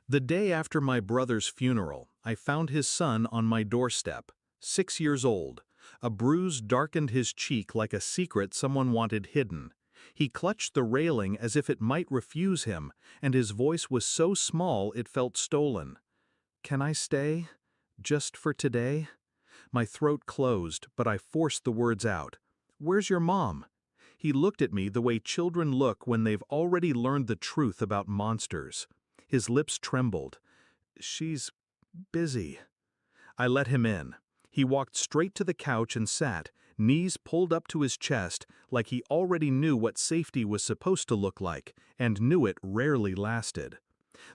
The day after my brother's funeral, I found his son on my doorstep, 6 years old. A bruise darkened his cheek like a secret someone wanted hidden. He clutched the railing as if it might refuse him, and his voice was so small it felt stolen. "Can I stay? Just for today?" My throat closed, but I forced the words out. "Where's your mom?" He looked at me the way children look when they've already learned the truth about monsters. His lips trembled. "She's busy." I let him in. He walked straight to the couch and sat, knees pulled up to his chest, like he already knew what safety was supposed to look like, and knew it rarely lasted.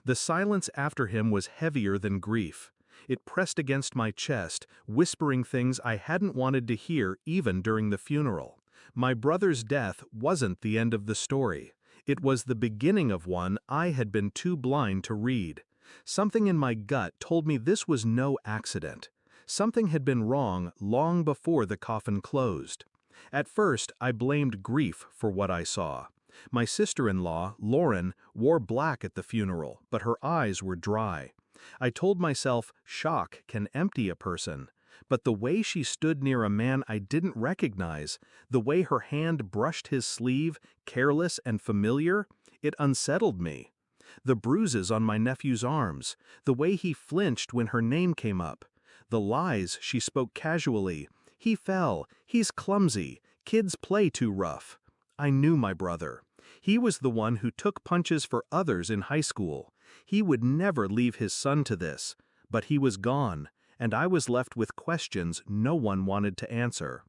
The silence after him was heavier than grief. It pressed against my chest, whispering things I hadn't wanted to hear even during the funeral. My brother's death wasn't the end of the story. It was the beginning of one I had been too blind to read. Something in my gut told me this was no accident. Something had been wrong long before the coffin closed. At first, I blamed grief for what I saw. My sister-in-law, Lauren, wore black at the funeral, but her eyes were dry. I told myself shock can empty a person, but the way she stood near a man I didn't recognize, the way her hand brushed his sleeve, careless and familiar, it unsettled me. The bruises on my nephew's arms, the way he flinched when her name came up, the lies she spoke casually. "He fell, he's clumsy, kids play too rough." I knew my brother. He was the one who took punches for others in high school. He would never leave his son to this, but he was gone, and I was left with questions no one wanted to answer.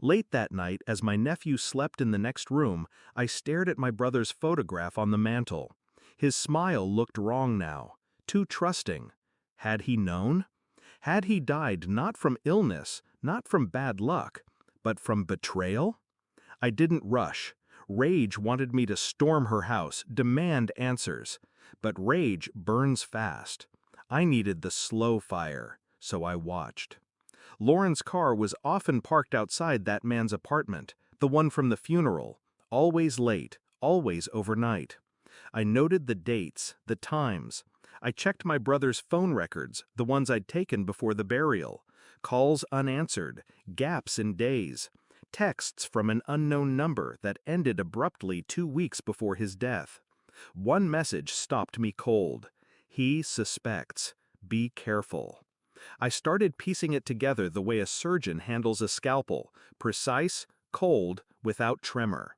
Late that night, as my nephew slept in the next room, I stared at my brother's photograph on the mantel. His smile looked wrong now, too trusting. Had he known? Had he died not from illness, not from bad luck, but from betrayal? I didn't rush. Rage wanted me to storm her house, demand answers. But rage burns fast. I needed the slow fire, so I watched. Lauren's car was often parked outside that man's apartment, the one from the funeral, always late, always overnight. I noted the dates, the times. I checked my brother's phone records, the ones I'd taken before the burial. Calls unanswered, gaps in days. Texts from an unknown number that ended abruptly 2 weeks before his death. One message stopped me cold. "He suspects. Be careful." I started piecing it together the way a surgeon handles a scalpel, precise, cold, without tremor.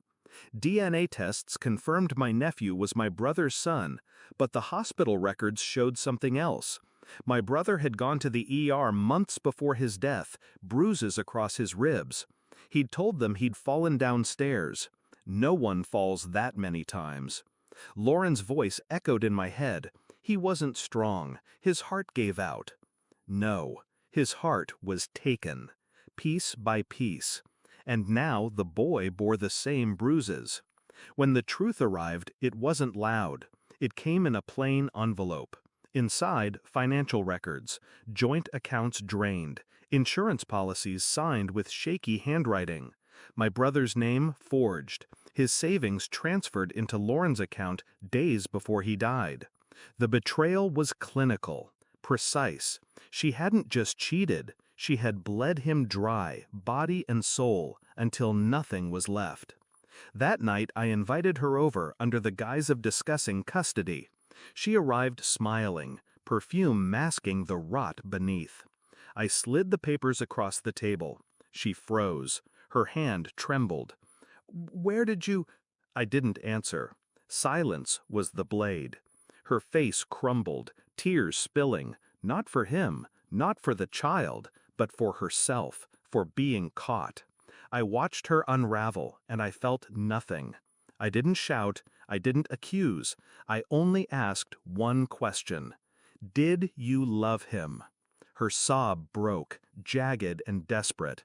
DNA tests confirmed my nephew was my brother's son, but the hospital records showed something else. My brother had gone to the ER months before his death, bruises across his ribs. He'd told them he'd fallen downstairs. No one falls that many times. Lauren's voice echoed in my head. He wasn't strong. His heart gave out. No, his heart was taken, piece by piece. And now the boy bore the same bruises. When the truth arrived, it wasn't loud. It came in a plain envelope. Inside, financial records, joint accounts drained, insurance policies signed with shaky handwriting. My brother's name forged, his savings transferred into Lauren's account days before he died. The betrayal was clinical, precise. She hadn't just cheated, she had bled him dry, body and soul, until nothing was left. That night I invited her over under the guise of discussing custody. She arrived smiling, perfume masking the rot beneath. I slid the papers across the table. She froze. Her hand trembled. "Where did you—" I didn't answer. Silence was the blade. Her face crumbled, tears spilling, not for him, not for the child, but for herself, for being caught. I watched her unravel, and I felt nothing. I didn't shout, I didn't accuse, I only asked one question. Did you love him? Her sob broke, jagged and desperate.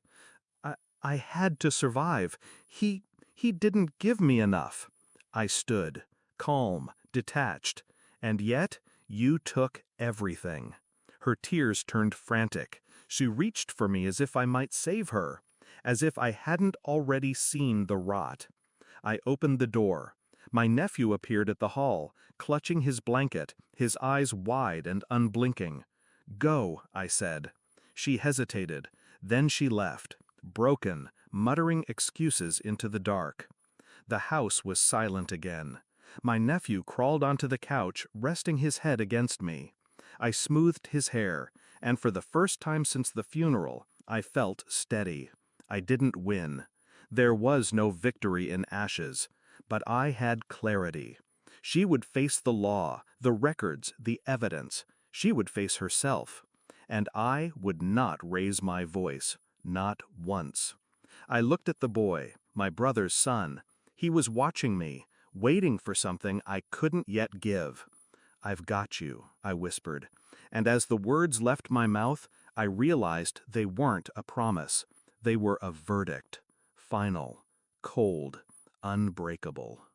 I had to survive. He didn't give me enough. I stood, calm, detached. And yet, you took everything. Her tears turned frantic. She reached for me as if I might save her, as if I hadn't already seen the rot. I opened the door. My nephew appeared at the hall, clutching his blanket, his eyes wide and unblinking. "Go," I said. She hesitated, then she left, broken, muttering excuses into the dark. The house was silent again. My nephew crawled onto the couch, resting his head against me. I smoothed his hair, and for the first time since the funeral, I felt steady. I didn't win. There was no victory in ashes, but I had clarity. She would face the law, the records, the evidence. She would face herself. And I would not raise my voice, not once. I looked at the boy, my brother's son. He was watching me, waiting for something I couldn't yet give. "I've got you," I whispered, and as the words left my mouth, I realized they weren't a promise. They were a verdict, final, cold, unbreakable.